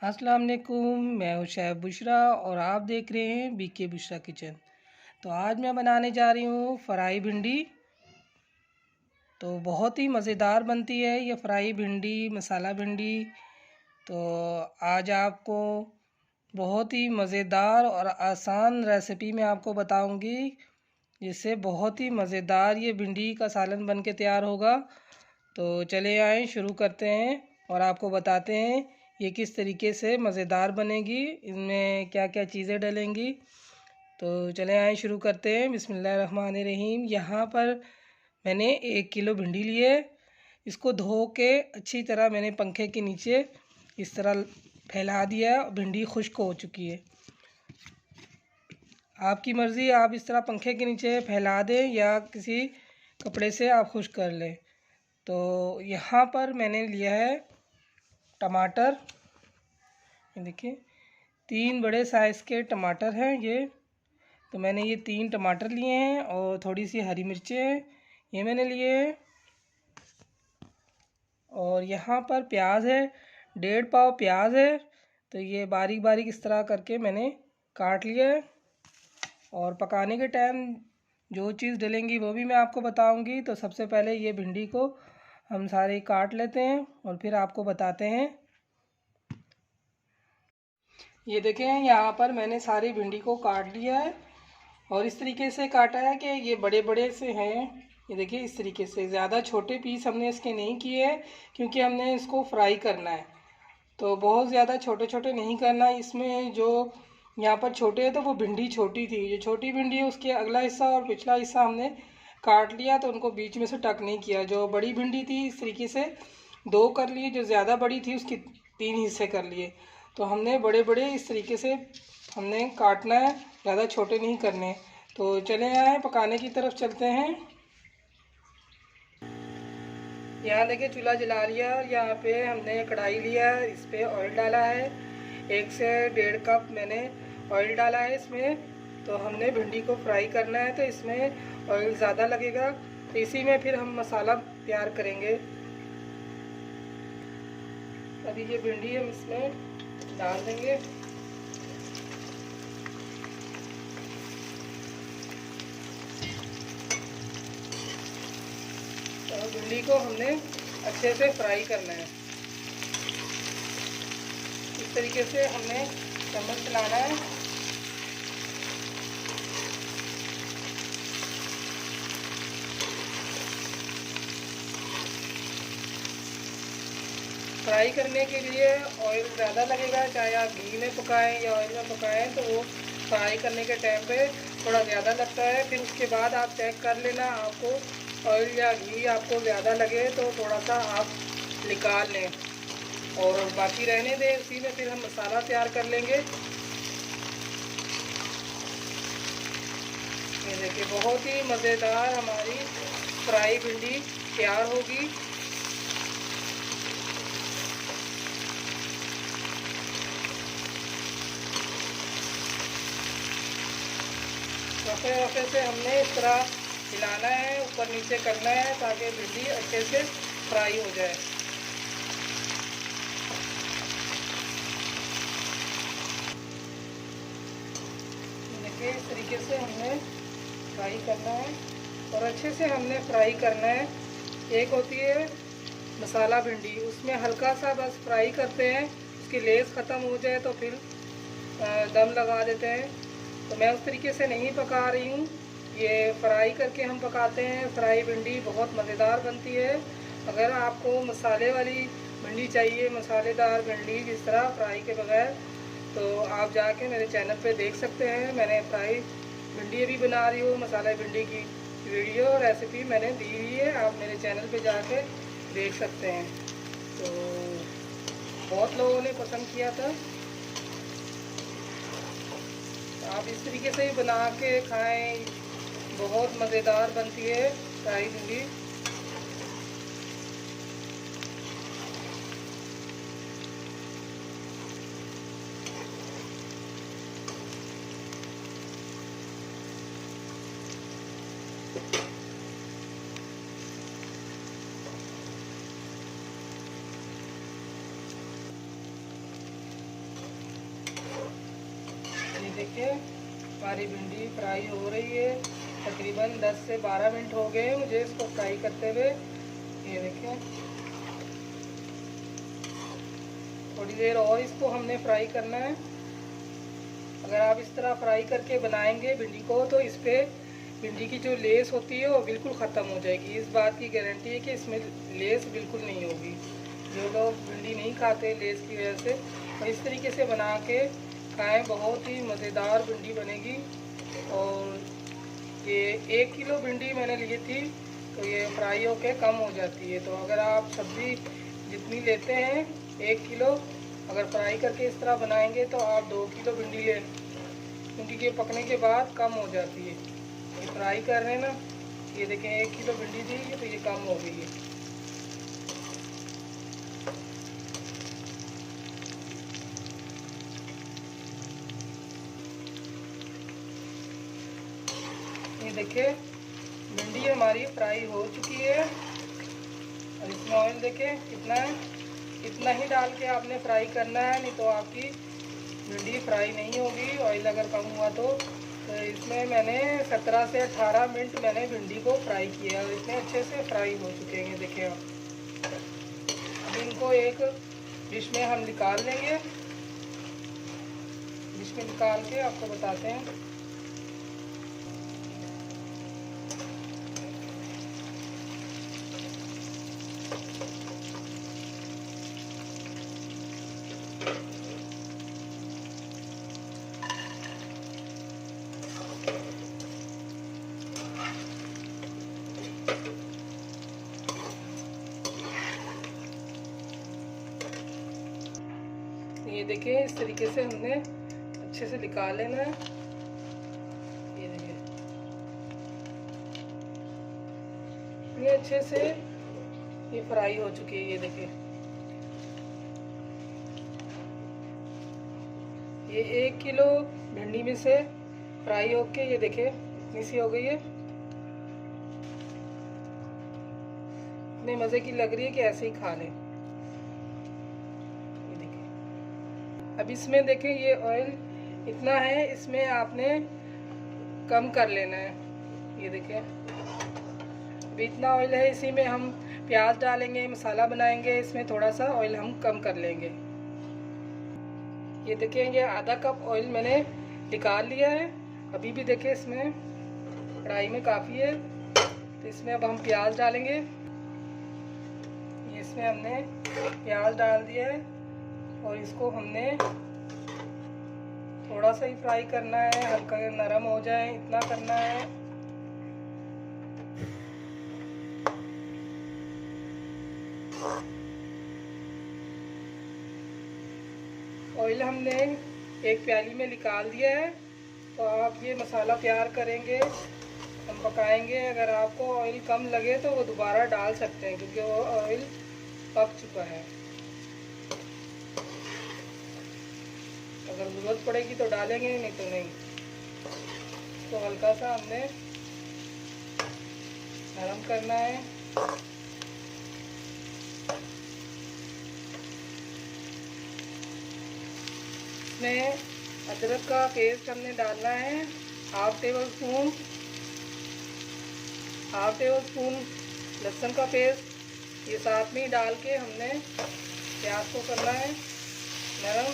अस्सलाम वालेकुम। मैं हूँ शेफ़ बुशरा और आप देख रहे हैं बीके बुशरा किचन। तो आज मैं बनाने जा रही हूँ फ्राई भिंडी। तो बहुत ही मज़ेदार बनती है ये फ्राई भिंडी, मसाला भिंडी। तो आज आपको बहुत ही मज़ेदार और आसान रेसिपी मैं आपको बताऊँगी, जिससे बहुत ही मज़ेदार ये भिंडी का सालन बन के तैयार होगा। तो चले आएँ शुरू करते हैं और आपको बताते हैं ये किस तरीके से मज़ेदार बनेगी, इनमें क्या क्या चीज़ें डलेंगी। तो चले आएँ शुरू करते हैं। बिस्मिल्लाहिर्रहमानिर्रहीम। यहाँ पर मैंने 1 किलो भिंडी ली है। इसको धो के अच्छी तरह मैंने पंखे के नीचे इस तरह फैला दिया है। भिंडी खुश्क हो चुकी है। आपकी मर्ज़ी, आप इस तरह पंखे के नीचे फैला दें या किसी कपड़े से आप खुश्क कर लें। तो यहाँ पर मैंने लिया है टमाटर। ये देखिए 3 बड़े साइज़ के टमाटर हैं ये। तो मैंने ये 3 टमाटर लिए हैं और थोड़ी सी हरी मिर्चें हैं, ये मैंने लिए हैं। और यहाँ पर प्याज है, 1.5 पाव प्याज है। तो ये बारीक बारीक इस तरह करके मैंने काट लिया है। और पकाने के टाइम जो चीज़ डलेंगी वो भी मैं आपको बताऊंगी। तो सबसे पहले ये भिंडी को हम सारे काट लेते हैं और फिर आपको बताते हैं। ये देखें, यहाँ पर मैंने सारी भिंडी को काट लिया है और इस तरीके से काटा है कि ये बड़े बड़े से हैं। ये देखिए इस तरीके से, ज़्यादा छोटे पीस हमने इसके नहीं किए हैं क्योंकि हमने इसको फ्राई करना है। तो बहुत ज़्यादा छोटे छोटे नहीं करना। इसमें जो यहाँ पर छोटे है तो वो भिंडी छोटी थी, जो छोटी भिंडी है उसके अगला हिस्सा और पिछला हिस्सा हमने काट लिया, तो उनको बीच में से टक नहीं किया। जो बड़ी भिंडी थी इस तरीके से 2 कर लिए, जो ज़्यादा बड़ी थी उसके 3 हिस्से कर लिए। तो हमने बड़े बड़े इस तरीके से हमने काटना है, ज़्यादा छोटे नहीं करने। तो चले आए पकाने की तरफ चलते हैं। यहाँ देखिए चूल्हा जला लिया और यहाँ पे हमने कढ़ाई लिया है, इस पर ऑयल डाला है। 1 से 1.5 कप मैंने ऑयल डाला है इसमें। तो हमने भिंडी को फ्राई करना है तो इसमें ऑयल ज़्यादा लगेगा। तो इसी में फिर हम मसाला तैयार करेंगे। अभी ये भिंडी हम इसमें डाल देंगे। तो भिंडी को हमने अच्छे से फ्राई करना है। इस तरीके से हमने चम्मच चलाना है। फ्राई करने के लिए ऑयल ज़्यादा लगेगा, चाहे आप घी में पकाएं या ऑयल में पकाएं। तो वो फ्राई करने के टाइम पे थोड़ा ज़्यादा लगता है। फिर उसके बाद आप चेक कर लेना, आपको ऑयल या घी आपको ज़्यादा लगे तो थोड़ा सा आप निकाल लें और बाकी रहने दें। उसी में फिर हम मसाला तैयार कर लेंगे। ये देखिए बहुत ही मज़ेदार हमारी फ्राई भिंडी तैयार होगी। रफे रफे से हमने इस तरह हिलाना है, ऊपर नीचे करना है ताकि भिंडी अच्छे से फ्राई हो जाए। देखिए इस तरीके से हमने फ्राई करना है और अच्छे से हमने फ्राई करना है। एक होती है मसाला भिंडी, उसमें हल्का सा बस फ्राई करते हैं, उसकी लेस ख़त्म हो जाए तो फिर दम लगा देते हैं। तो मैं उस तरीके से नहीं पका रही हूँ, ये फ्राई करके हम पकाते हैं। फ्राई भिंडी बहुत मज़ेदार बनती है। अगर आपको मसाले वाली भिंडी चाहिए, मसालेदार भिंडी जिस तरह फ्राई के बगैर, तो आप जाके मेरे चैनल पे देख सकते हैं। मैंने फ्राई भिंडी भी बना रही हूँ, मसाला भिंडी की वीडियो रेसिपी मैंने दी हुई है, आप मेरे चैनल पे जाके देख सकते हैं। तो बहुत लोगों ने पसंद किया था। आप इस तरीके से ही बना के खाएं, बहुत मज़ेदार बनती है फ्राई भिंडी। देखिए हमारी भिंडी फ्राई हो रही है। तकरीबन 10 से 12 मिनट हो गए मुझे इसको फ्राई करते हुए। ये देखिए थोड़ी देर और इसको हमने फ्राई करना है। अगर आप इस तरह फ्राई करके बनाएंगे भिंडी को तो इस पर भिंडी की जो लेस होती है वो बिल्कुल ख़त्म हो जाएगी। इस बात की गारंटी है कि इसमें लेस बिल्कुल नहीं होगी। जो लोग भिंडी नहीं खाते लेस की वजह से, तो इस तरीके से बना के खाएँ, बहुत ही मज़ेदार भिंडी बनेगी। और ये 1 किलो भिंडी मैंने ली थी, तो ये फ्राई होके कम हो जाती है। तो अगर आप सब्ज़ी जितनी लेते हैं 1 किलो, अगर फ्राई करके इस तरह बनाएंगे तो आप 2 किलो भिंडी लें, क्योंकि ये पकने के बाद कम हो जाती है। ये फ्राई कर रहे हैं ना, ये देखें 1 किलो भिंडी थी तो ये कम हो गई है। ये देखिए भिंडी हमारी फ्राई हो चुकी है। और इसमें ऑयल देखें कितना है, इतना ही डाल के आपने फ्राई करना है, नहीं तो आपकी भिंडी फ्राई नहीं होगी। ऑयल अगर कम हुआ तो इसमें मैंने 17 से 18 मिनट मैंने भिंडी को फ्राई किया और इतने अच्छे से फ्राई हो चुके हैं। देखिए अब इनको एक डिश में हम निकाल लेंगे। डिश में निकाल के आपको बताते हैं। ये देखिए इस तरीके से हमने अच्छे से निकाल लेना है। ये देखिए ये अच्छे से ये फ्राई हो चुकी है। ये देखिए ये 1 किलो भिंडी में से फ्राई होके ये देखिए इतनी सी हो गई है। इतने मज़े की लग रही है कि ऐसे ही खा लें। अब इसमें देखें ये ऑयल इतना है, इसमें आपने कम कर लेना है। ये देखें अभी इतना ऑयल है, इसी में हम प्याज डालेंगे, मसाला बनाएंगे, इसमें थोड़ा सा ऑयल हम कम कर लेंगे। ये देखें ये आधा कप ऑयल मैंने निकाल लिया है। अभी भी देखें इसमें कढ़ाई में काफ़ी है, तो इसमें अब हम प्याज डालेंगे। ये इसमें हमने प्याज डाल दिया है और इसको हमने थोड़ा सा ही फ्राई करना है, हल्का नरम हो जाए इतना करना है। ऑयल हमने एक प्याली में निकाल दिया है। तो आप ये मसाला तैयार करेंगे, हम पकाएंगे। अगर आपको ऑयल कम लगे तो वो दोबारा डाल सकते हैं, क्योंकि वो ऑयल पक चुका है। अगर ज़रूरत पड़ेगी तो डालेंगे, नहीं तो नहीं। तो हल्का सा हमने नरम करना है। इसमें अदरक का पेस्ट हमने डालना है, हाफ टेबल स्पून लहसुन का पेस्ट, ये साथ में ही डाल के हमने प्याज को करना है नरम।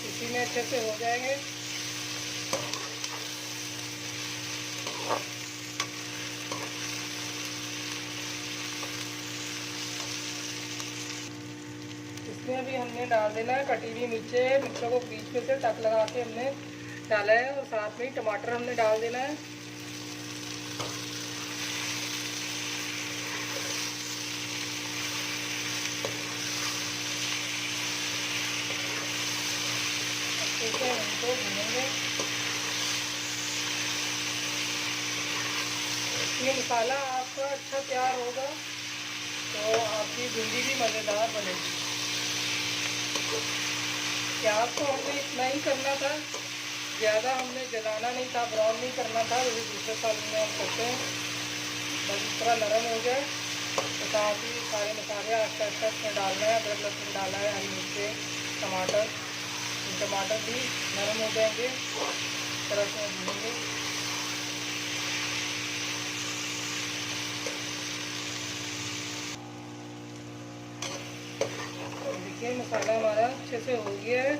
इसी में अच्छे से हो जाएंगे। इसमें भी हमने डाल देना है कटी हुई मिर्चों को बीच में से टक लगा के हमने डाला है, और साथ में ही टमाटर हमने डाल देना है। अच्छे से इनको भूनेंगे। ये मसाला आपका अच्छा तैयार होगा तो आपकी भिंडी भी मज़ेदार बनेगी। प्याज को हमने इतना ही करना था, ज़्यादा हमने जलाना नहीं था, ब्राउन नहीं करना था। जैसे दूसरे साल में हम करते हैं, बस इस तरह नरम हो जाए तो साथ ही सारे मसाले आस्ता आस्ता इसमें डालना है। अदरक लहसुन डाला है, हरी मिर्चें, टमाटर टमाटर भी नरम हो जाएंगे, इस तरह से भूनेंगे। देखिए मसाला हमारा अच्छे से हो गया है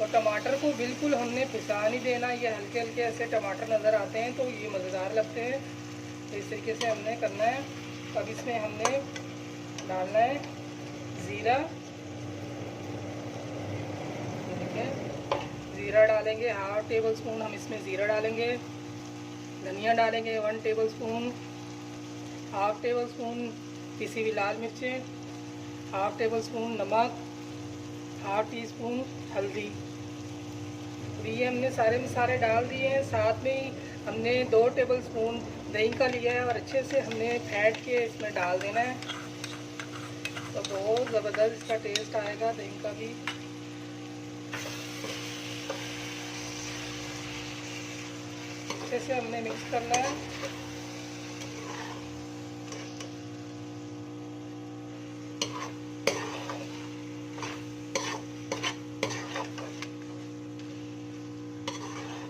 और टमाटर को बिल्कुल हमने पिसा नहीं देना। ये हल्के हल्के ऐसे टमाटर नज़र आते हैं तो ये मज़ेदार लगते हैं, तो इस तरीके से हमने करना है। अब इसमें हमने डालना है ज़ीरा। देखिए ज़ीरा डालेंगे, 1/2 टेबल स्पून हम इसमें ज़ीरा डालेंगे। धनिया डालेंगे 1 टेबल स्पून, 1/2 टेबल स्पून पिसी हुई लाल मिर्चें, 1/2 टेबल स्पून नमक, 1/2 टीस्पून हल्दी। ये हमने सारे मसाले डाल दिए हैं। साथ में ही हमने 2 टेबल स्पून दही का लिया है और अच्छे से हमने फेंट के इसमें डाल देना है, तो बहुत ज़बरदस्त इसका टेस्ट आएगा दही का भी। अच्छे से हमने मिक्स करना है।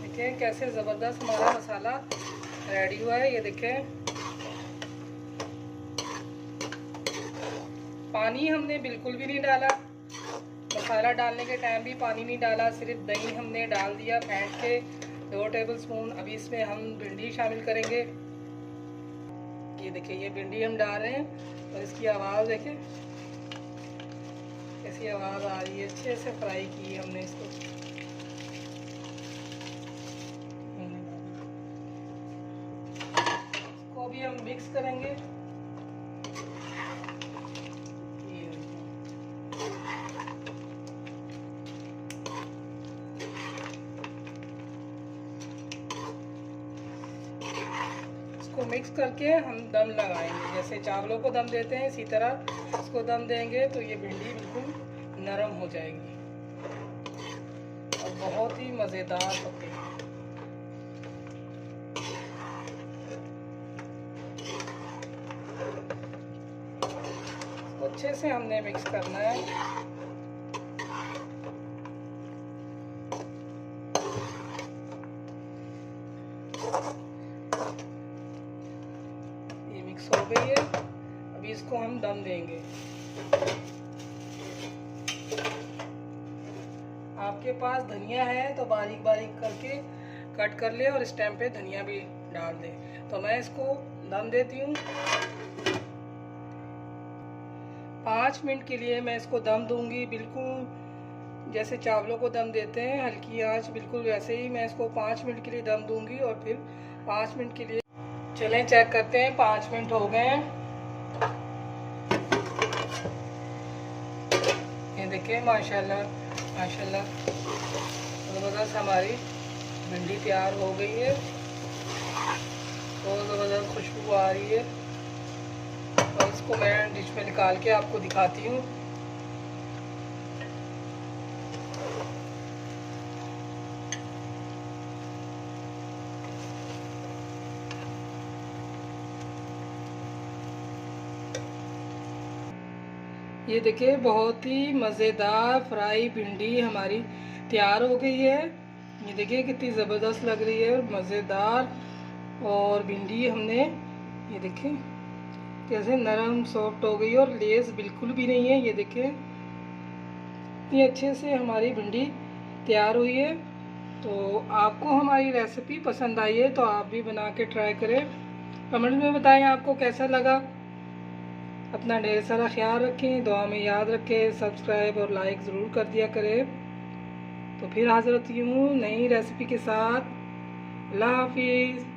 देखें कैसे ज़बरदस्त हमारा मसाला रेडी हुआ है। ये देखें पानी हमने बिल्कुल भी नहीं डाला, मसाला डालने के टाइम भी पानी नहीं डाला, सिर्फ दही हमने डाल दिया फेंट के 2 टेबल स्पून। अभी इसमें हम भिंडी शामिल करेंगे। ये देखिए ये भिंडी हम डाल रहे हैं और इसकी आवाज़ देखें कैसी आवाज़ आ रही है। अच्छे से फ्राई की हमने इसको। इसको भी हम मिक्स करेंगे। इसको मिक्स करके हम दम लगाएंगे, जैसे चावलों को दम देते हैं इसी तरह इसको दम देंगे, तो ये भिंडी बिल्कुल नरम हो जाएगी और बहुत ही मज़ेदार पकेगी। अच्छे से हमने मिक्स करना है। ये मिक्स हो गई है, अभी इसको हम दम देंगे। आपके पास धनिया है तो बारीक बारीक करके कट कर ले और इस टाइम पे धनिया भी डाल दे। तो मैं इसको दम देती हूँ 5 मिनट के लिए। मैं इसको दम दूंगी बिल्कुल जैसे चावलों को दम देते हैं, हल्की आंच, बिल्कुल वैसे ही मैं इसको 5 मिनट के लिए दम दूंगी और फिर 5 मिनट के लिए चलें चेक करते हैं। 5 मिनट हो गए हैं। ये देखिए माशाल्लाह माशाल्लाह ज़बरदस्त हमारी भिंडी तैयार हो गई है। बहुत ज़बरदस्त खुशबू आ रही है और इसको मैं डिश में निकाल के आपको दिखाती हूँ। ये देखिए बहुत ही मज़ेदार फ्राई भिंडी हमारी तैयार हो गई है। ये देखिए कितनी ज़बरदस्त लग रही है और मज़ेदार। और भिंडी हमने ये देखिए कैसे नरम सॉफ्ट हो गई और लेस बिल्कुल भी नहीं है। ये देखिए इतनी अच्छे से हमारी भिंडी तैयार हुई है। तो आपको हमारी रेसिपी पसंद आई है तो आप भी बना के ट्राई करें। कमेंट में बताएं आपको कैसा लगा। अपना ढेर सारा ख्याल रखें, दुआ में याद रखें, सब्सक्राइब और लाइक ज़रूर कर दिया करें। तो फिर हाज़िर होती हूँ नई रेसिपी के साथ। अल्लाह हाफिज़।